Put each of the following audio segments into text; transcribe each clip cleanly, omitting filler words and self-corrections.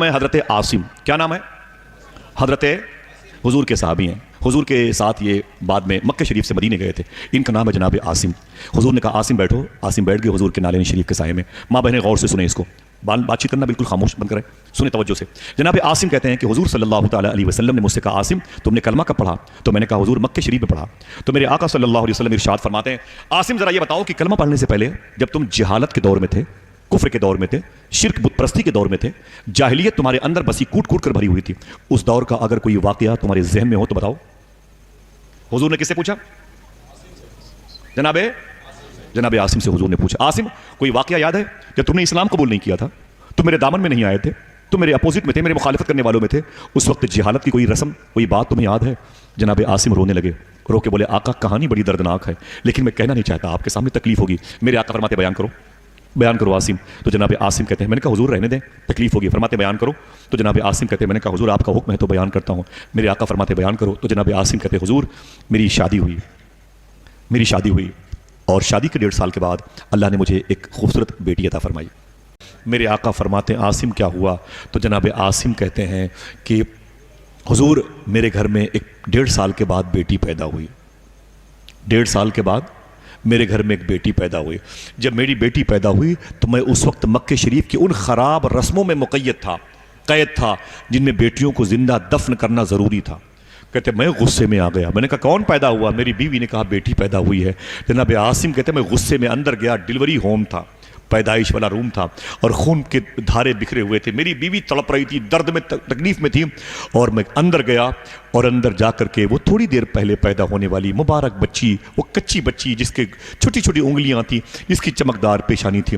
میں حضرت عاصم، کیا نام ہے؟ حضرت حضور کے صحابی ہیں، حضور کے ساتھ یہ بعد میں مکہ شریف سے مدینے گئے تھے۔ ان کا نام ہے جناب عاصم۔ حضور نے کہا عاصم بیٹھو، عاصم بیٹھ گئے حضور کے نالین شریف کے سائے میں۔ ماں بہنیں غور سے سنیں اس کو، بات چیت کرنا بالکل خاموش بند کریں، سنیں توجہ سے۔ جناب عاصم کہتے ہیں کہ حضور صلی اللہ تعالیٰ علیہ وسلم نے مجھ سے کہا عاصم تم نے کلمہ کب پڑھا؟ تو میں نے کہا حضور مکہ شریف میں پڑھا۔ تو میرے آقا صلی اللہ علیہ وسلم ارشاد فرماتے ہیں عاصم ذرا یہ بتاؤ کہ کلمہ پڑھنے سے پہلے جب تم جہالت کے دور میں تھے، کفر کے دور میں تھے، شرک بت پرستی کے دور میں تھے، جاہلیت تمہارے اندر بسی کوٹ کوٹ کر بھری ہوئی تھی، اس دور کا اگر کوئی واقعہ تمہارے ذہن میں ہو تو بتاؤ۔ حضور نے کس سے پوچھا؟ جناب عاصم سے حضور نے پوچھا عاصم کوئی واقعہ یاد ہے جب تم نے اسلام قبول نہیں کیا تھا، تم میرے دامن میں نہیں آئے تھے، تم میرے اپوزٹ میں تھے، میرے مخالفت کرنے والوں میں تھے، اس وقت جہالت کی کوئی رسم کوئی بات تمہیں یاد ہے؟ جناب عاصم رونے لگے، رو کے بولے آقا کہانی بڑی دردناک ہے لیکن میں کہنا نہیں چاہتا، آپ کے سامنے تکلیف ہوگی۔ میرے آقا فرماتے بیان کرو عاصم۔ تو جناب عاصم کہتے ہیں میں نے کہا حضور رہنے دیں، تکلیف ہوگی۔ فرماتے بیان کرو۔ تو جناب عاصم کہتے ہیں میں نے کہا حضور آپ کا حکم ہے تو بیان کرتا ہوں۔ میرے آقا فرماتے بیان کرو۔ تو جناب عاصم کہتے ہیں حضور میری شادی ہوئی اور شادی کے 1.5 سال کے بعد اللہ نے مجھے ایک خوبصورت بیٹی عطا فرمائی۔ میرے آقا فرماتے ہیں عاصم کیا ہوا؟ تو جناب عاصم کہتے ہیں کہ حضور میرے گھر میں ایک 1.5 سال کے بعد بیٹی پیدا ہوئی۔ 1.5 سال کے بعد میرے گھر میں ایک بیٹی پیدا ہوئی۔ جب میری بیٹی پیدا ہوئی تو میں اس وقت مکہ شریف کی ان خراب رسموں میں قید تھا جن میں بیٹیوں کو زندہ دفن کرنا ضروری تھا۔ کہتے میں غصے میں آ گیا، میں نے کہا کون پیدا ہوا؟ میری بیوی نے کہا بیٹی پیدا ہوئی ہے۔ جناب عاصم کہتے میں غصے میں اندر گیا، ڈیلیوری ہوم تھا، پیدائش والا روم تھا اور خون کے دھارے بکھرے ہوئے تھے، میری بیوی تڑپ رہی تھی، درد میں تکلیف میں تھی، اور میں اندر گیا اور اندر جا کر کے وہ تھوڑی دیر پہلے پیدا ہونے والی مبارک بچی، وہ کچی بچی جس کے چھوٹی چھوٹی انگلیاں تھیں، جس کی چمکدار پیشانی تھی،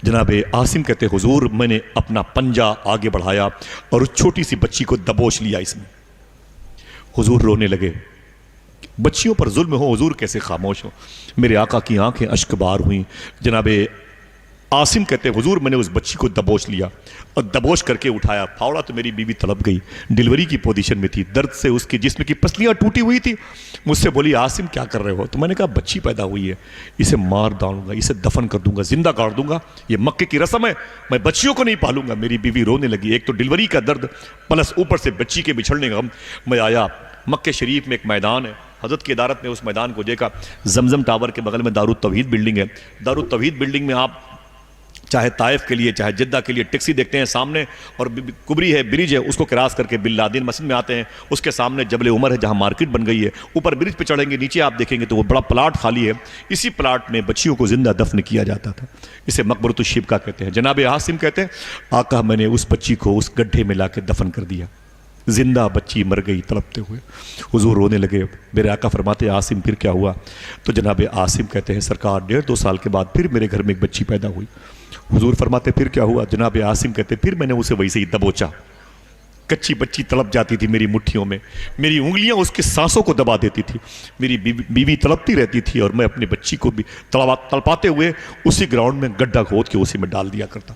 جناب عاصم کہتے حضور میں نے اپنا پنجہ آگے بڑھایا اور اس چھوٹی سی بچی کو دبوچ لیا اس میں۔ حضور رونے لگے، بچیوں پر ظلم ہو حضور کیسے خاموش ہو؟ میرے آقا کی آنکھیں اشک بار ہوئیں۔ جناب عاصم کہتے حضور میں نے اس بچی کو دبوچ لیا اور دبوچ کر کے اٹھایا، پھاوڑا تو میری بیوی تڑپ گئی، ڈیلیوری کی پوزیشن میں تھی، درد سے اس کے جسم کی پسلیاں ٹوٹی ہوئی تھی۔ مجھ سے بولی عاصم کیا کر رہے ہو؟ تو میں نے کہا بچی پیدا ہوئی ہے، اسے مار ڈالوں گا، اسے دفن کر دوں گا، زندہ گاڑ دوں گا، یہ مکے کی رسم ہے، میں بچیوں کو نہیں پالوں گا۔ میری بیوی رونے لگی، ایک تو ڈیلیوری کا درد پلس اوپر سے بچی کے بچھڑنے کا غم۔ میں آیا مکہ شریف میں ایک میدان ہے، حضرت کی ادارت میں اس میدان کو دیکھا، زمزم ٹاور کے بغل میں دارالتوحید بلڈنگ ہے، دارالتوحید بلڈنگ میں آپ چاہے طائف کے لیے چاہے جدہ کے لیے ٹیکسی دیکھتے ہیں سامنے، اور کبری ہے، برج ہے، اس کو کراس کر کے بلادین مسجد میں آتے ہیں، اس کے سامنے جبل عمر ہے جہاں مارکیٹ بن گئی ہے، اوپر برج پہ چڑھیں گے نیچے آپ دیکھیں گے تو وہ بڑا پلاٹ خالی ہے، اسی پلاٹ میں بچیوں کو زندہ دفن کیا جاتا تھا، اسے مقبرۃ الشبکہ کہتے ہیں۔ جناب عاصم کہتے ہیں آقا میں نے اس بچی کو اس گڈھے میں لا کے دفن کر دیا، زندہ بچی مر گئی تڑپتے ہوئے۔ حضور رونے لگے، میرے آقا فرماتے عاصم پھر کیا ہوا؟ تو جناب عاصم کہتے ہیں سرکار 1.5-2 سال کے بعد پھر میرے گھر میں ایک بچی پیدا ہوئی۔ حضور فرماتے پھر کیا ہوا؟ جناب عاصم کہتے پھر میں نے اسے ویسے ہی دبوچا، کچی بچی تڑپ جاتی تھی میری مٹھیوں میں، میری انگلیاں اس کے سانسوں کو دبا دیتی تھی، میری بیوی تڑپتی رہتی تھی اور میں اپنی بچی کو بھی تڑپاتے ہوئے اسی گراؤنڈ میں گڈھا کھود کے اسی میں ڈال دیا کرتا۔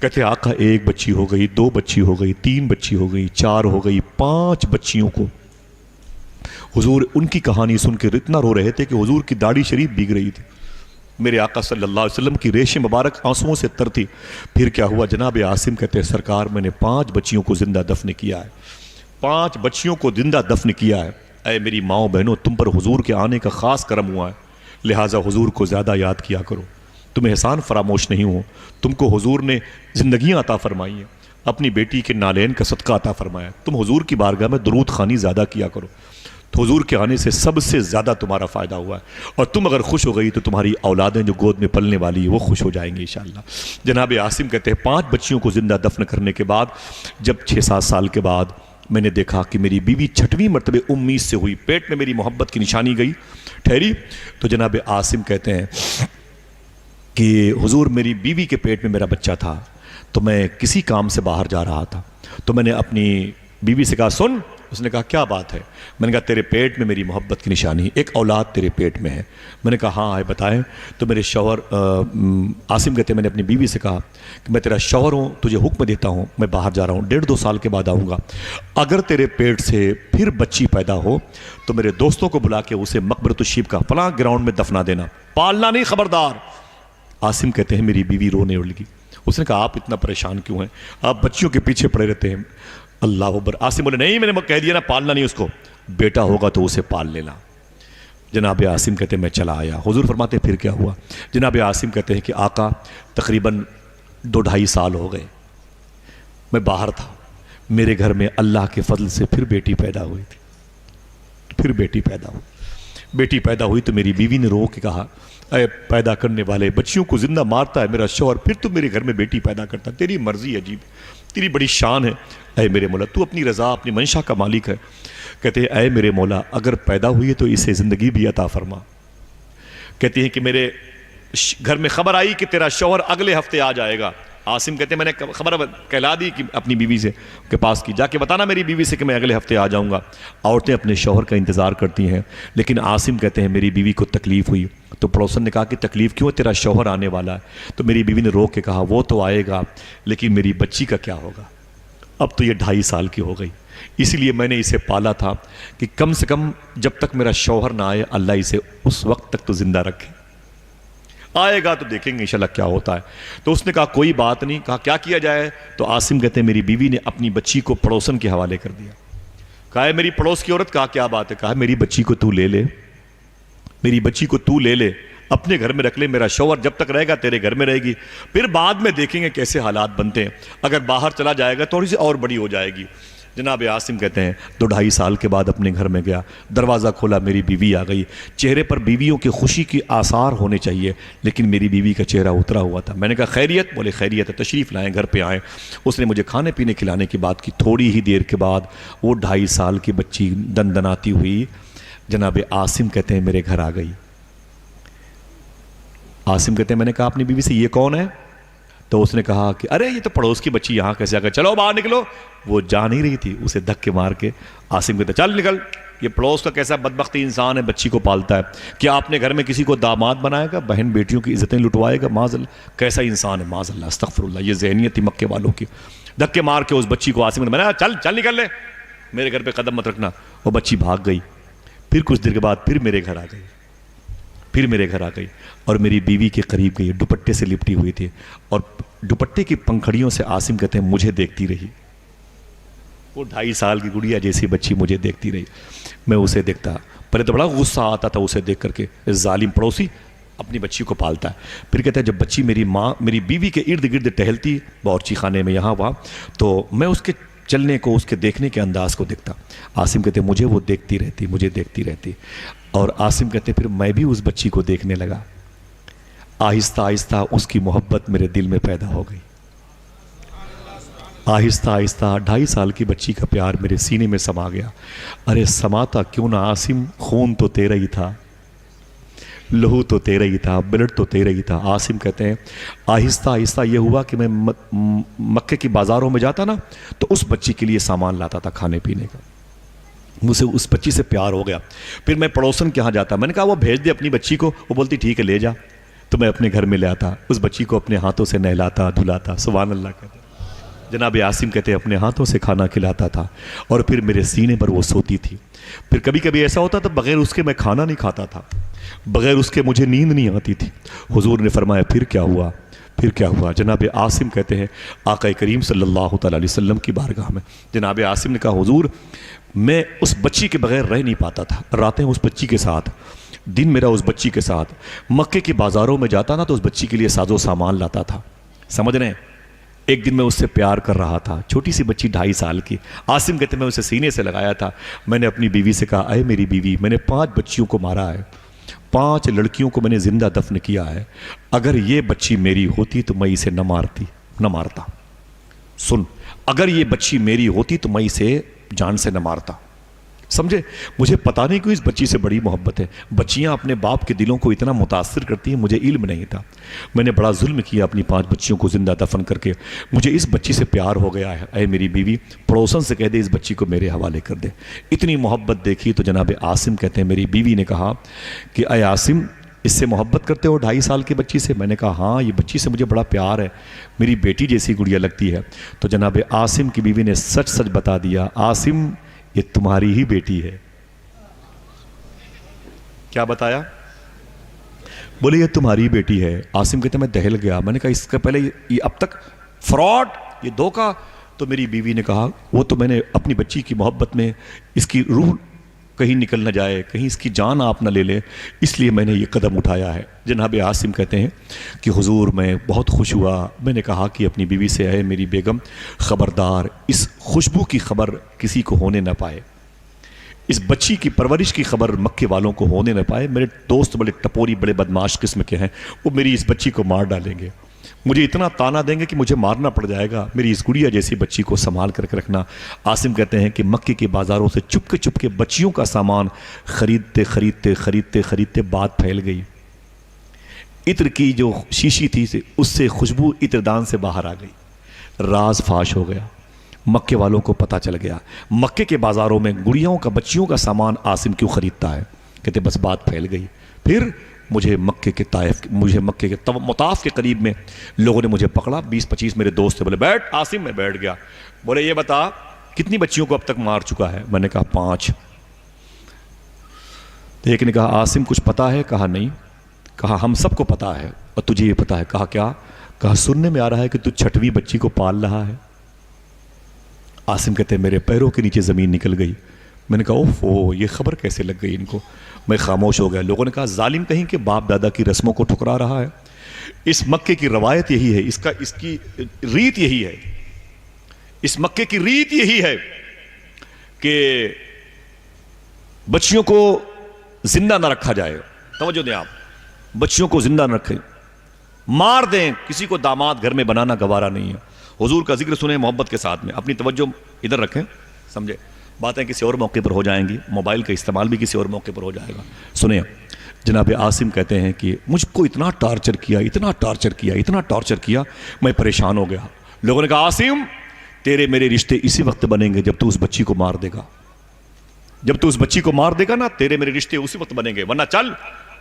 کہتے آقا 1 بچی ہو گئی، 2 بچی ہو گئی، 3 بچی ہو گئی، 4 ہو گئی، 5 بچیوں کو حضور ان کی کہانی سن کے اتنا رو رہے تھے کہ حضور کی داڑھی شریف بھیگ رہی تھی، میرے آقا صلی اللہ علیہ وسلم کی ریش مبارک آنسوؤں سے تر تھی۔ پھر کیا ہوا؟ جناب عاصم کہتے ہیں سرکار میں نے 5 بچیوں کو زندہ دفن کیا ہے، 5 بچیوں کو زندہ دفن کیا ہے۔ اے میری ماؤں بہنوں تم پر حضور کے آنے کا خاص کرم ہوا ہے، لہٰذا حضور کو زیادہ یاد کیا کرو، تم احسان فراموش نہیں ہو، تم کو حضور نے زندگیاں عطا فرمائی ہیں، اپنی بیٹی کے نالین کا صدقہ عطا فرمایا، تم حضور کی بارگاہ میں درود خوانی زیادہ کیا کرو، تو حضور کے آنے سے سب سے زیادہ تمہارا فائدہ ہوا ہے، اور تم اگر خوش ہو گئی تو تمہاری اولادیں جو گود میں پلنے والی ہیں وہ خوش ہو جائیں گے انشاءاللہ۔ جناب عاصم کہتے ہیں 5 بچیوں کو زندہ دفن کرنے کے بعد جب 6-7 سال کے بعد میں نے دیکھا کہ میری بیوی 6ویں مرتبہ امید سے ہوئی، پیٹ میں میری محبت کی نشانی گئی ٹھہری، تو جناب عاصم کہتے ہیں کہ حضور میری بیوی کے پیٹ میں میرا بچہ تھا تو میں کسی کام سے باہر جا رہا تھا، تو میں نے اپنی بیوی سے کہا سن، اس نے کہا کیا بات ہے؟ میں نے کہا تیرے پیٹ میں میری محبت کی نشانی، ایک اولاد تیرے پیٹ میں ہے۔ میں نے کہا ہاں آئے بتائیں۔ تو میرے شوہر عاصم کہتے ہیں میں نے اپنی بیوی سے کہا کہ میں تیرا شوہر ہوں، تجھے حکم دیتا ہوں، میں باہر جا رہا ہوں، 1.5-2 سال کے بعد آؤں گا، اگر تیرے پیٹ سے پھر بچی پیدا ہو تو میرے دوستوں کو بلا کے اسے مقبرۃ الشبکہ فلاں گراؤنڈ میں دفنا دینا، پالنا نہیں، خبردار۔ عاصم کہتے ہیں میری بیوی رونے لگی، اس نے کہا آپ اتنا پریشان کیوں ہیں, آپ بچیوں کے پیچھے پڑے رہتے ہیں. اللہ اکبر. عاصم بولے نہیں, میں نے کہہ دیا نا پالنا نہیں اس کو, بیٹا ہوگا تو اسے پال لینا. جناب عاصم کہتے ہیں میں چلا آیا. حضور فرماتے ہیں پھر کیا ہوا؟ جناب عاصم کہتے ہیں کہ آقا تقریباً 2-2.5 سال ہو گئے, میں باہر تھا, میرے گھر میں اللہ کے فضل سے پھر بیٹی پیدا ہوئی تھی. پھر بیٹی پیدا ہوئی. بیٹی پیدا ہوئی تو میری بیوی نے رو کے کہا اے پیدا کرنے والے, بچیوں کو زندہ مارتا ہے میرا شوہر, پھر تو میرے گھر میں بیٹی پیدا کرتا, تیری مرضی عجیب, تیری بڑی شان ہے اے میرے مولا, تو اپنی رضا اپنی منشا کا مالک ہے. کہتے ہیں اے میرے مولا اگر پیدا ہوئی ہے تو اسے زندگی بھی عطا فرما. کہتے ہیں کہ میرے گھر میں خبر آئی کہ تیرا شوہر اگلے ہفتے آ جائے گا. عاصم کہتے ہیں میں نے خبر کہلا دی کہ اپنی بیوی سے کے پاس کی, جا کے بتانا میری بیوی سے کہ میں اگلے ہفتے آ جاؤں گا. عورتیں اپنے شوہر کا انتظار کرتی ہیں, لیکن عاصم کہتے ہیں میری بیوی کو تکلیف ہوئی. تو پڑوسن نے کہا کہ تکلیف کیوں, تیرا شوہر آنے والا ہے. تو میری بیوی نے رو کے کہا وہ تو آئے گا, لیکن میری بچی کا کیا ہوگا؟ اب تو یہ 2.5 سال کی ہو گئی, اسی لیے میں نے اسے پالا تھا کہ کم سے کم جب تک میرا شوہر نہ آئے اللہ اسے اس وقت تک تو زندہ رکھے, آئے گا تو دیکھیں گے انشاءاللہ کیا ہوتا ہے. تو اس نے کہا کوئی بات نہیں. کہا کیا کیا جائے؟ تو عاصم کہتے ہیں میری بیوی نے اپنی بچی کو پڑوسن کے حوالے کر دیا. کہا ہے میری پڑوس کی عورت, کہا کیا بات ہے؟ کہا میری بچی کو تو لے لے, میری بچی کو تو لے لے, اپنے گھر میں رکھ لے, میرا شوہر جب تک رہے گا تیرے گھر میں رہے گی, پھر بعد میں دیکھیں گے کیسے حالات بنتے ہیں, اگر باہر چلا جائے گا تھوڑی سی اور بڑی ہو جائے گی. جناب عاصم کہتے ہیں 2-2.5 سال کے بعد اپنے گھر میں گیا, دروازہ کھولا, میری بیوی آ گئی. چہرے پر بیویوں کی خوشی کی آثار ہونے چاہیے, لیکن میری بیوی کا چہرہ اترا ہوا تھا. میں نے کہا خیریت؟ بولے خیریت ہے, تشریف لائیں, گھر پہ آئیں. اس نے مجھے کھانے پینے کھلانے کی بات کی. تھوڑی ہی دیر کے بعد وہ 2.5 سال کی بچی دندناتی ہوئی جناب عاصم کہتے ہیں میرے گھر آ گئی. عاصم کہتے ہیں میں نے کہا اپنی بیوی سے یہ کون ہے؟ تو اس نے کہا کہ ارے یہ تو پڑوس کی بچی یہاں کیسے آ گئی, چلو باہر نکلو. وہ جا نہیں رہی تھی, اسے دھکے مار کے عاصم کہتے چل نکل, یہ پڑوس کا کیسا بدبختی انسان ہے, بچی کو پالتا ہے. کیا آپ نے گھر میں کسی کو داماد بنائے گا, بہن بیٹیوں کی عزتیں لٹوائے گا؟ معاذ اللہ, کیسا انسان ہے, معاذ اللہ, استغفر اللہ. یہ ذہنیت تھی مکے والوں کی. دھکے مار کے اس بچی کو عاصم نے میں نے چل چل نکل لے, میرے گھر پہ قدم مت رکھنا. وہ بچی بھاگ گئی. پھر کچھ دیر کے بعد پھر میرے گھر آ گئی, پھر میرے گھر آ گئی اور میری بیوی کے قریب گئی, دوپٹے سے لپٹی ہوئی تھی اور دوپٹے کی پنکھڑیوں سے عاصم کہتے ہیں مجھے دیکھتی رہی. وہ 2.5 سال کی گڑیا جیسی بچی مجھے دیکھتی رہی. میں اسے دیکھتا, پہلے تو بڑا غصہ آتا تھا اسے دیکھ کر کے, ظالم پڑوسی اپنی بچی کو پالتا ہے. پھر کہتا ہے جب بچی میری ماں میری بیوی کے ارد گرد ٹہلتی باورچی خانے میں یہاں وہاں, تو میں اس کے چلنے کو, اس کے دیکھنے کے انداز کو دیکھتا. عاصم کہتے ہیں مجھے وہ دیکھتی رہتی, مجھے دیکھتی رہتی. اور عاصم کہتے ہیں پھر میں بھی اس بچی کو دیکھنے لگا. آہستہ آہستہ اس کی محبت میرے دل میں پیدا ہو گئی. آہستہ آہستہ 2.5 سال کی بچی کا پیار میرے سینے میں سما گیا. ارے سماتا کیوں نہ عاصم, خون تو تیرا ہی تھا, لہو تو تیرا ہی تھا, بلڈ تو تیرا ہی تھا. عاصم کہتے ہیں آہستہ آہستہ یہ ہوا کہ میں مکے کی بازاروں میں جاتا نا تو اس بچی کے لیے سامان لاتا تھا کھانے پینے کا. مجھے اس بچی سے پیار ہو گیا. پھر میں پڑوسن کے ہاں جاتا, میں نے کہا وہ بھیج دے اپنی بچی کو. وہ بولتی ٹھیک ہے لے جا. تو میں اپنے گھر میں لے آتا, اس بچی کو اپنے ہاتھوں سے نہلاتا دھلاتا. سبحان اللہ کہتے. جناب عاصم کہتے ہیں اپنے ہاتھوں سے کھانا کھلاتا تھا اور پھر میرے سینے پر وہ سوتی تھی. پھر کبھی کبھی ایسا ہوتا تھا بغیر اس کے میں کھانا نہیں کھاتا تھا, بغیر اس کے مجھے نیند نہیں آتی تھی. حضور نے فرمایا پھر کیا ہوا, پھر کیا ہوا؟ جناب عاصم کہتے ہیں آقا کریم صلی اللہ تعالیٰ علیہ وسلم کی بارگاہ میں جناب عاصم نے کہا حضور میں اس بچی کے بغیر رہ نہیں پاتا تھا. راتیں اس بچی کے ساتھ, دن میرا اس بچی کے ساتھ. مکے کی بازاروں میں جاتا نا تو اس بچی کے لیے ساز و سامان لاتا تھا. سمجھ رہے ہیں؟ ایک دن میں اس سے پیار کر رہا تھا, چھوٹی سی بچی 2.5 سال کی. عاصم کہتے ہیں میں اسے سینے سے لگایا تھا. میں نے اپنی بیوی سے کہا اے میری بیوی, میں نے 5 بچیوں کو مارا ہے, 5 لڑکیوں کو میں نے زندہ دفن کیا ہے. اگر یہ بچی میری ہوتی تو میں اسے نہ مارتا. سن, اگر یہ بچی میری ہوتی تو میں اسے جان سے نہ مارتا. سمجھے؟ مجھے پتہ نہیں کیوں اس بچی سے بڑی محبت ہے. بچیاں اپنے باپ کے دلوں کو اتنا متاثر کرتی ہیں, مجھے علم نہیں تھا. میں نے بڑا ظلم کیا اپنی 5 بچیوں کو زندہ دفن کر کے. مجھے اس بچی سے پیار ہو گیا ہے. اے میری بیوی, پڑوسن سے کہہ دے اس بچی کو میرے حوالے کر دے. اتنی محبت دیکھی تو جناب عاصم کہتے ہیں میری بیوی نے کہا کہ اے عاصم اس سے محبت کرتے ہو 2.5 سال کی بچی سے؟ میں نے کہا ہاں, یہ بچی سے مجھے بڑا پیار ہے, میری بیٹی جیسی گڑیا لگتی ہے. تو جناب عاصم کی بیوی نے سچ سچ بتا دیا عاصم یہ تمہاری ہی بیٹی ہے. کیا بتایا؟ بولے یہ تمہاری بیٹی ہے. عاصم کہتے میں دہل گیا. میں نے کہا اس کا پہلے یہ اب تک فراڈ, یہ دھوکہ. تو میری بیوی نے کہا وہ تو میں نے اپنی بچی کی محبت میں اس کی روح کہیں نکل نہ جائے, کہیں اس کی جان آپ نہ لے لیں, اس لیے میں نے یہ قدم اٹھایا ہے. جناب عاصم کہتے ہیں کہ حضور میں بہت خوش ہوا. میں نے کہا کہ اپنی بیوی سے اے میری بیگم خبردار اس خوشبو کی خبر کسی کو ہونے نہ پائے, اس بچی کی پرورش کی خبر مکے والوں کو ہونے نہ پائے. میرے دوست بڑے ٹپوری بڑے بدماش قسم کے ہیں, وہ میری اس بچی کو مار ڈالیں گے, مجھے اتنا تانا دیں گے کہ مجھے مارنا پڑ جائے گا. میری اس گڑیا جیسی بچی کو سنبھال کر کے رکھنا. عاصم کہتے ہیں کہ مکے کے بازاروں سے چپ کے بچیوں کا سامان خریدتے خریدتے خریدتے خریدتے بات پھیل گئی. عطر کی جو شیشی تھی اس سے خوشبو عطردان سے باہر آ گئی. راز فاش ہو گیا, مکے والوں کو پتہ چل گیا. مکے کے بازاروں میں گڑیوں کا بچیوں کا سامان عاصم کیوں خریدتا ہے. کہتے بس بات پھیل گئی. پھر مجھے مکے کے مطاف کے قریب میں لوگوں نے مجھے پکڑا. 20-25 میرے دوست تھے. بولے بیٹھ عاصم. میں بیٹھ گیا. بولے یہ بتا کتنی بچیوں کو اب تک مار چکا ہے. میں نے کہا 5. ایک نے کہا عاصم کچھ پتا ہے. کہا نہیں. کہا ہم سب کو پتا ہے اور تجھے یہ پتا ہے. کہا کیا. کہا سننے میں آ رہا ہے کہ تو 6ویں بچی کو پال رہا ہے. عاصم کہتے ہیں میرے پیروں کے نیچے زمین نکل گئی. میں نے کہا اوہ یہ خبر کیسے لگ گئی ان کو. میں خاموش ہو گیا. لوگوں نے کہا ظالم کہیں کہ باپ دادا کی رسموں کو ٹھکرا رہا ہے. اس مکے کی روایت یہی ہے, اس کی ریت یہی ہے, اس مکے کی ریت یہی ہے کہ بچیوں کو زندہ نہ رکھا جائے. توجہ دیں آپ, بچیوں کو زندہ نہ رکھیں, مار دیں. کسی کو داماد گھر میں بنانا گوارا نہیں ہے. حضور کا ذکر سنیں محبت کے ساتھ میں. اپنی توجہ ادھر رکھیں. سمجھے باتیں کسی اور موقع پر ہو جائیں گی, موبائل کا استعمال بھی کسی اور موقع پر ہو جائے گا. سنیں جناب عاصم کہتے ہیں کہ مجھ کو اتنا ٹارچر کیا, اتنا ٹارچر کیا, اتنا ٹارچر کیا, میں پریشان ہو گیا. لوگوں نے کہا عاصم تیرے میرے رشتے اسی وقت بنیں گے جب تو اس بچی کو مار دے گا. جب تو اس بچی کو مار دے گا نا تیرے میرے رشتے اسی وقت بنیں گے, ورنہ چل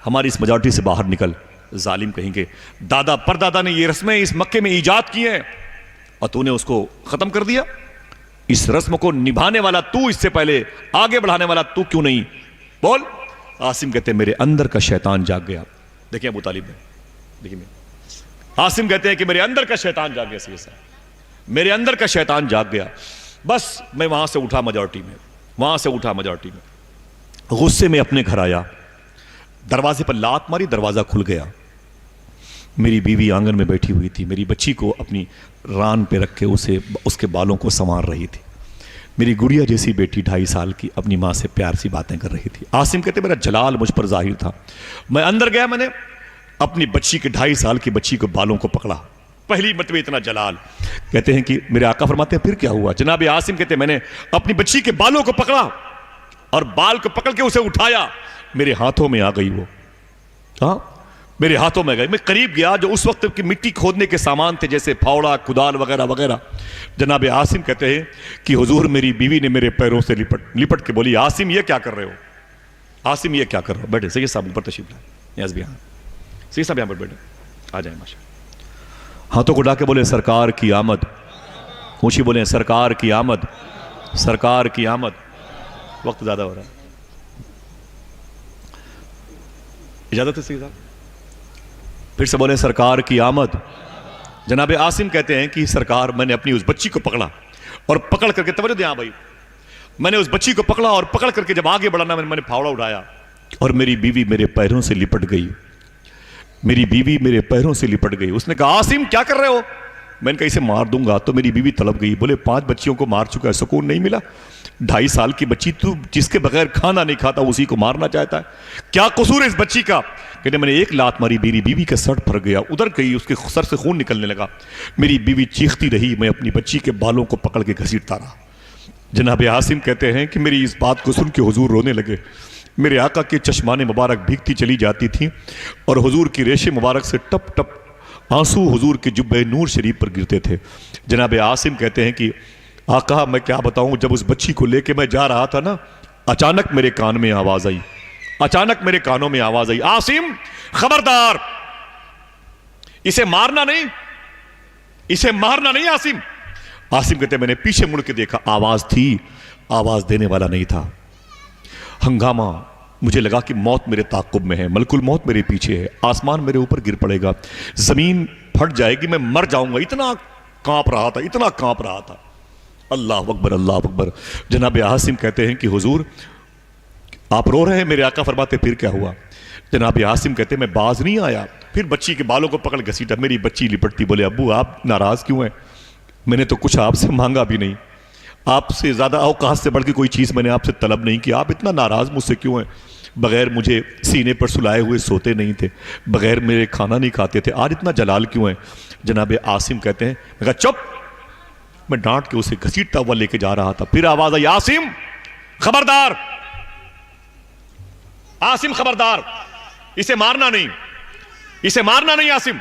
ہماری اس میجارٹی سے باہر نکل. ظالم کہیں گے دادا پردادا نے یہ رسمیں اس مکے میں ایجاد کی ہیں اور تو نے اس کو ختم کر دیا. اس رسم کو نبھانے والا تو, اس سے پہلے آگے بڑھانے والا تو کیوں نہیں. بول. عاصم کہتے ہیں میرے اندر کا شیطان جاگ گیا. دیکھیں ابو طالب نے, دیکھیں عاصم کہتے ہیں کہ میرے اندر کا شیطان جاگ گیا. سیدھا میرے اندر کا شیطان جاگ گیا. بس میں وہاں سے اٹھا میجارٹی میں, غصے میں اپنے گھر آیا. دروازے پر لات ماری, دروازہ کھل گیا. میری بیوی آنگن میں بیٹھی ہوئی تھی. میری بچی کو اپنی ران پہ رکھ کے اس کے بالوں کو سنوار رہی تھی. میری گڑیا جیسی بیٹی 2.5 سال کی اپنی ماں سے پیار سی باتیں کر رہی تھی. عاصم کہتے میرا جلال مجھ پر ظاہر تھا. میں اندر گیا, میں نے اپنی بچی کے 2.5 سال کی بچی کو بالوں کو پکڑا. پہلی مرتبہ اتنا جلال. کہتے ہیں کہ میرے آقا فرماتے ہیں پھر کیا ہوا. جناب عاصم کہتے ہیں میں نے اپنی بچی کے بالوں کو پکڑا اور بال کو پکڑ کے اسے اٹھایا. میرے ہاتھوں میں آ گئی وہ, ہاں میرے ہاتھوں میں گئی. میں قریب گیا, جو اس وقت کی مٹی کھودنے کے سامان تھے جیسے پھاوڑا, کدال وغیرہ وغیرہ. جناب عاصم کہتے ہیں کہ حضور میری بیوی نے میرے پیروں سے لپٹ کے بولی عاصم یہ کیا کر رہے ہو, عاصم یہ کیا کر رہے ہو. بیٹھے سید صاحب اوپر تشریف لائیں. نیاز بھی سید صاحب یہاں پر بیٹھے, آ جائیں ماشاء. ہاتھوں کو اٹھا کے بولے سرکار کی آمد. اونچی بولیں سرکار کی آمد, سرکار کی آمد. وقت زیادہ ہو رہا ہے, اجازت ہے سید صاحب. پھر سے بولیں سرکار کی آمد. جناب عاصم کہتے ہیں کہ سرکار میں نے اپنی اس بچی کو پکڑا اور پکڑ کر کے, توجہ دیں بھائی, میں نے اس بچی کو پکڑا اور پکڑ کر کے جب آگے بڑھانا میں نے پھاوڑا اٹھایا اور میری بیوی میرے پیروں سے لپٹ گئی. میری بیوی میرے پیروں سے لپٹ گئی. اس نے کہا عاصم کیا کر رہے ہو. میں نے کہا اسے مار دوں گا. تو میری بیوی تڑپ گئی. بولے 5 بچیوں کو مار چکا ہے, سکون نہیں ملا. 2.5 سال کی بچی, تو جس کے بغیر کھانا نہیں کھاتا اسی کو مارنا چاہتا ہے. کیا قصور ہے اس بچی کا. کہتے میں نے ایک لات ماری, میری بیوی کا سر پھر گیا, ادھر گئی, اس کے سر سے خون نکلنے لگا. میری بیوی چیختی رہی, میں اپنی بچی کے بالوں کو پکڑ کے گھسیٹتا رہا. جناب عاصم کہتے ہیں کہ میری اس بات کو سن کے حضور رونے لگے. میرے آقا کے چشمان مبارک بھیگتی چلی جاتی تھیں اور حضور کی ریش مبارک سے ٹپ ٹپ آنسو حضور کے جبہ نور شریف پر گرتے تھے. جناب عاصم کہتے ہیں کہ آقا میں کیا بتاؤں, جب اس بچی کو لے کے میں جا رہا تھا نا, اچانک میرے کان میں آواز آئی, اچانک میرے کانوں میں آواز آئی, عاصم خبردار, اسے مارنا نہیں, اسے مارنا نہیں عاصم. عاصم کہتے ہیں میں نے پیچھے مڑ کے دیکھا, آواز تھی, آواز دینے والا نہیں تھا. ہنگامہ مجھے لگا کہ موت میرے تعاقب میں ہے، ملک الموت میرے پیچھے ہے، آسمان میرے اوپر گر پڑے گا، زمین پھٹ جائے گی، میں مر جاؤں گا، اتنا کانپ رہا تھا، اتنا کانپ رہا تھا۔ اللہ اکبر، اللہ اکبر۔ جناب عاصم کہتے ہیں کہ حضور آپ رو رہے ہیں؟ میرے آقا فرماتے پھر کیا ہوا؟ جناب عاصم کہتے ہیں میں باز نہیں آیا، پھر بچی کے بالوں کو پکڑ گھسیٹا، میری بچی لپٹتی، بولے ابو آپ ناراض کیوں ہیں؟ میں نے تو کچھ آپ سے مانگا بھی نہیں، آپ سے زیادہ اوقات سے بڑھ کے کوئی چیز میں نے آپ سے طلب نہیں کی، آپ اتنا ناراض مجھ سے کیوں ہیں؟ بغیر مجھے سینے پر سلائے ہوئے سوتے نہیں تھے، بغیر میرے کھانا نہیں کھاتے تھے، آج اتنا جلال کیوں ہے؟ جناب عاصم کہتے ہیں میں کہا چپ، میں ڈانٹ کے اسے گھسیٹتا ہوا لے کے جا رہا تھا، پھر آواز آئی عاصم خبردار، عاصم خبردار، اسے مارنا نہیں، اسے مارنا نہیں عاصم۔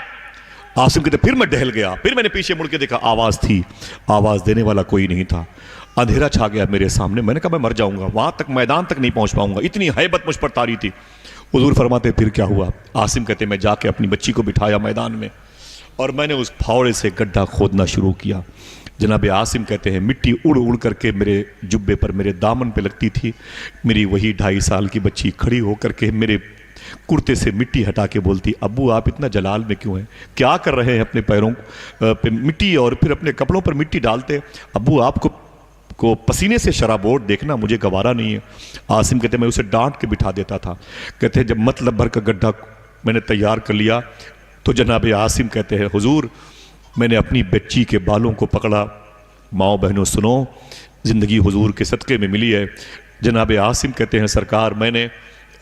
عاصم کہتے پھر میں ڈہل گیا، پھر میں نے پیچھے مڑ کے دیکھا، آواز تھی، آواز دینے والا کوئی نہیں تھا، اندھیرا چھا گیا میرے سامنے، میں نے کہا میں مر جاؤں گا، وہاں تک میدان تک نہیں پہنچ پاؤں گا، اتنی ہیبت مجھ پر طاری تھی۔ حضور فرماتے پھر کیا ہوا؟ عاصم کہتے میں جا کے اپنی بچی کو بٹھایا میدان میں اور میں نے اس پھاوڑے سے گڈھا کھودنا شروع کیا۔ جناب عاصم کہتے ہیں مٹی اڑ اڑ کر کے میرے جبے پر، میرے دامن پہ لگتی تھی، میری وہی 2.5 سال کی بچی کھڑی ہو کر کے میرے کرتے سے مٹی ہٹا کے بولتی ابو آپ اتنا جلال میں کیوں ہیں؟ کیا کر رہے ہیں؟ اپنے پیروں پہ مٹی اور پھر اپنے کپڑوں پر مٹی ڈالتے، ابو آپ کو پسینے سے شرابور دیکھنا مجھے گوارا نہیں ہے۔ عاصم کہتے میں اسے ڈانٹ کے بٹھا دیتا تھا، کہتے جب مطلب بھر کا گڈھا میں نے تیار کر لیا تو جناب عاصم کہتے ہیں حضور میں نے اپنی بچی کے بالوں کو پکڑا، ماؤں بہنوں سنو زندگی حضور کے صدقے میں ملی ہے۔ جناب عاصم کہتے ہیں سرکار میں نے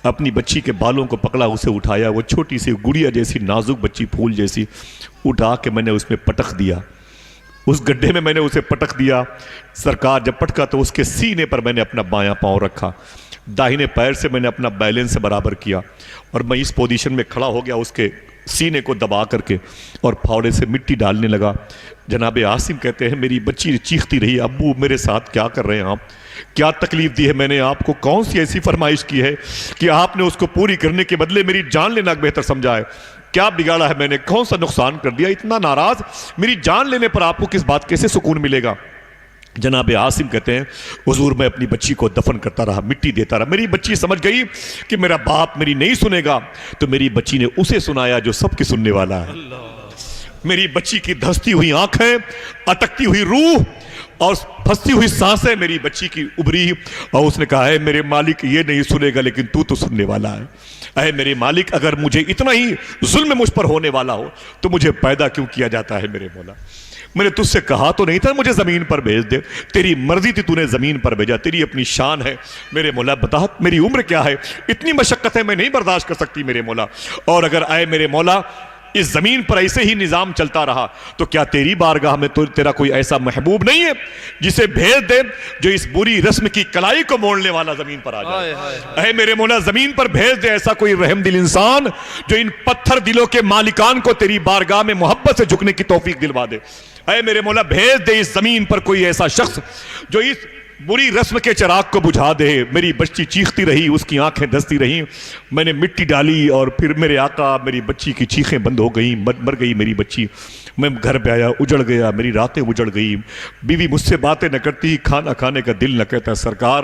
اپنی بچی کے بالوں کو پکڑا، اسے اٹھایا، وہ چھوٹی سی گڑیا جیسی نازک بچی پھول جیسی، اٹھا کے میں نے اس میں پٹک دیا، اس گڈھے میں میں نے اسے پٹک دیا۔ سرکار جب پٹکا تو اس کے سینے پر میں نے اپنا بایاں پاؤں رکھا، داہنے پیر سے میں نے اپنا بیلنس برابر کیا اور میں اس پوزیشن میں کھڑا ہو گیا، اس کے سینے کو دبا کر کے اور پھاوڑے سے مٹی ڈالنے لگا۔ جناب عاصم کہتے ہیں میری بچی چیختی رہی ابو میرے ساتھ کیا کر رہے ہیں آپ؟ کیا تکلیف دی ہے میں نے آپ کو؟ کون سی ایسی فرمائش کی ہے کہ آپ نے اس کو پوری کرنے کے بدلے میری جان لینا بہتر سمجھا ہے؟ کیا بگاڑا ہے میں نے؟ کون سا نقصان کر دیا؟ اتنا ناراض میری جان لینے پر آپ کو کس بات کیسے سکون ملے گا؟ جناب عاصم کہتے ہیں حضور میں اپنی بچی کو دفن کرتا رہا، مٹی دیتا رہا، میری بچی سمجھ گئی کہ میرا باپ میری نہیں سنے گا، تو میری بچی نے اسے سنایا جو سب کی سننے والا ہے۔ میری بچی کی دھستی ہوئی آنکھیں، اٹکتی ہوئی روح اور پھنستی ہوئی سانسیں میری بچی کی ابری اور اس نے کہا ہے میرے مالک یہ نہیں سنے گا لیکن تو سننے والا ہے۔ اے میرے مالک اگر مجھے اتنا ہی ظلم مجھ پر ہونے والا ہو تو مجھے پیدا کیوں کیا جاتا ہے میرے مولا؟ میں نے تجھ سے کہا تو نہیں تھا مجھے زمین پر بھیج دے، تیری مرضی تھی تو نے زمین پر بھیجا، تیری اپنی شان ہے میرے مولا، بتا میری عمر کیا ہے؟ اتنی مشقت ہے میں نہیں برداشت کر سکتی میرے مولا، اور اگر اے میرے مولا اس زمین پر ایسے ہی نظام چلتا رہا تو کیا تیری بارگاہ میں تو تیرا کوئی ایسا محبوب نہیں ہے جسے بھیج دے جو اس بری رسم کی کلائی کو موڑنے والا زمین پر آ جائے؟ اے میرے مولا زمین پر بھیج دے ایسا کوئی رحم دل انسان جو ان پتھر دلوں کے مالکان کو تیری بارگاہ میں محبت سے جھکنے کی توفیق دلوا دے۔ اے میرے مولا بھیج دے اس زمین پر کوئی ایسا شخص جو اس بری رسم کے چراغ کو بجھا دے۔ میری بچی چیختی رہی، اس کی آنکھیں دھستی رہی، میں نے مٹی ڈالی اور پھر میرے آقا میری بچی کی چیخیں بند ہو گئیں، مر گئی میری بچی۔ میں گھر پہ آیا، اجڑ گیا، میری راتیں اجڑ گئی، بیوی مجھ سے باتیں نہ کرتی، کھانا کھانے کا دل نہ کہتا۔ سرکار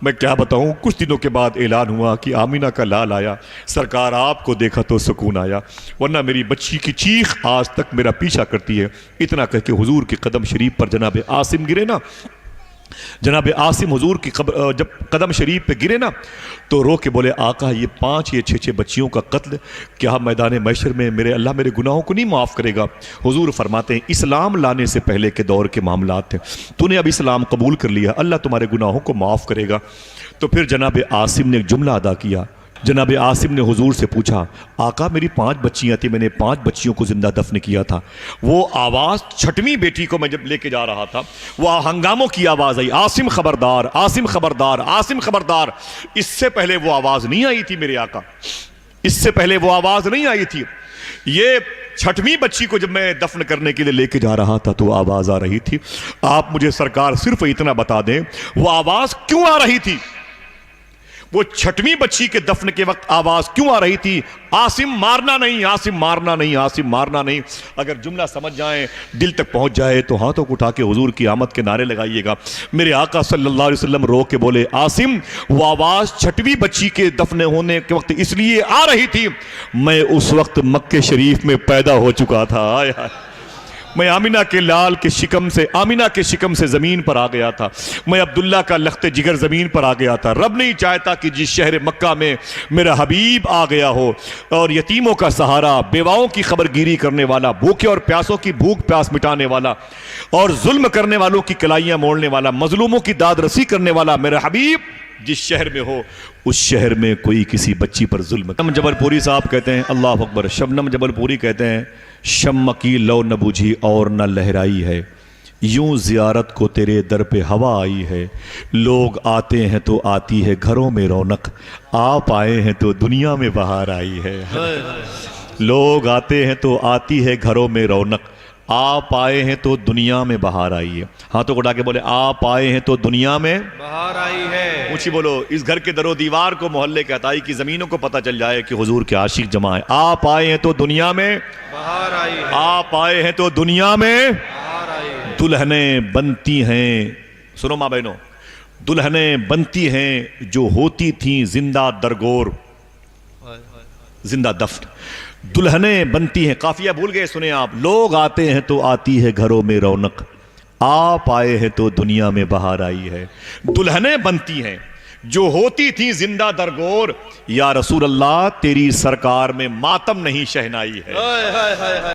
میں کیا بتاؤں، کچھ دنوں کے بعد اعلان ہوا کہ آمینہ کا لال آیا، سرکار آپ کو دیکھا تو سکون آیا، ورنہ میری بچی کی چیخ آج تک میرا پیچھا کرتی ہے۔ اتنا کہہ کے حضور کے قدم شریف پر جناب عاصم گرے نا، جناب عاصم حضور کی جب قدم شریف پہ گرے نا تو رو کے بولے آقا یہ 5 یا 6 بچیوں کا قتل کیا میدان محشر میں میرے اللہ میرے گناہوں کو نہیں معاف کرے گا؟ حضور فرماتے ہیں اسلام لانے سے پہلے کے دور کے معاملات تھے، تو نے اب اسلام قبول کر لیا، اللہ تمہارے گناہوں کو معاف کرے گا۔ تو پھر جناب عاصم نے ایک جملہ ادا کیا، جناب عاصم نے حضور سے پوچھا آقا میری 5 بچیاں تھیں، میں نے 5 بچیوں کو زندہ دفن کیا تھا، وہ آواز 6ویں بیٹی کو میں جب لے کے جا رہا تھا وہ ہنگاموں کی آواز آئی، عاصم خبردار، عاصم خبردار، عاصم خبردار۔ اس سے پہلے وہ آواز نہیں آئی تھی میرے آقا، اس سے پہلے وہ آواز نہیں آئی تھی۔ یہ 6ویں بچی کو جب میں دفن کرنے کے لیے لے کے جا رہا تھا تو آواز آ رہی تھی۔ آپ مجھے سرکار صرف اتنا بتا دیں وہ آواز کیوں آ رہی تھی؟ وہ چھٹویں بچی کے دفن کے وقت آواز کیوں آ رہی تھی؟ عاصم مارنا نہیں، عاصم مارنا نہیں، عاصم مارنا نہیں۔ اگر جملہ سمجھ جائیں، دل تک پہنچ جائے تو ہاتھوں کو اٹھا کے حضور کی آمد کے نعرے لگائیے گا۔ میرے آقا صلی اللہ علیہ وسلم رو کے بولے، عاصم وہ آواز چھٹویں بچی کے دفن ہونے کے وقت اس لیے آ رہی تھی، میں اس وقت مکہ شریف میں پیدا ہو چکا تھا۔ آئے ہائے، میں آمینہ کے لال کے شکم سے، آمینہ کے شکم سے زمین پر آ گیا تھا، میں عبداللہ کا لخت جگر زمین پر آ گیا تھا۔ رب نہیں چاہتا کہ جس شہر مکہ میں میرا حبیب آ گیا ہو اور یتیموں کا سہارا، بیواؤں کی خبر گیری کرنے والا، بھوکے اور پیاسوں کی بھوک پیاس مٹانے والا اور ظلم کرنے والوں کی کلائیاں موڑنے والا، مظلوموں کی داد رسی کرنے والا میرا حبیب جس شہر میں ہو، اس شہر میں کوئی کسی بچی پر ظلم۔ شبنم جبل پوری صاحب کہتے ہیں، اللہ اکبر، شبنم جبل پوری کہتے ہیں، شمع کی لو نہ بجھی اور نہ لہرائی ہے، یوں زیارت کو تیرے در پہ ہوا آئی ہے، لوگ آتے ہیں تو آتی ہے گھروں میں رونق، آپ آئے ہیں تو دنیا میں بہار آئی ہے۔ لوگ آتے ہیں تو آتی ہے گھروں میں رونق، آپ آئے ہیں تو دنیا میں بہار آئی ہے۔ ہاتھوں کو اٹھا کے بولے، آپ آئے ہیں تو دنیا میں بہار آئی ہے۔ اونچی بولو، اس گھر کے در و دیوار کو، محلے کے عطائی کی زمینوں کو پتہ چل جائے کہ حضور کے عاشق جمع ہیں۔ آپ آئے ہیں تو دنیا میں بہار آئی ہے۔ آپ آئے ہیں تو دنیا میں بہار آئی ہے۔ دلہنیں بنتی ہیں، سنو ماں بہنوں، دلہنیں بنتی ہیں جو ہوتی تھیں زندہ درگور، زندہ دفن، دلہنیں بنتی ہیں، قافیہ بھول گئے، سنیں آپ، لوگ آتے ہیں تو آتی ہے گھروں میں رونق، آپ آئے ہیں تو دنیا میں بہار آئی ہے۔ دلہنیں بنتی ہیں جو ہوتی تھیں زندہ درگور، یا رسول اللہ تیری سرکار میں ماتم نہیں شہنائی ہے۔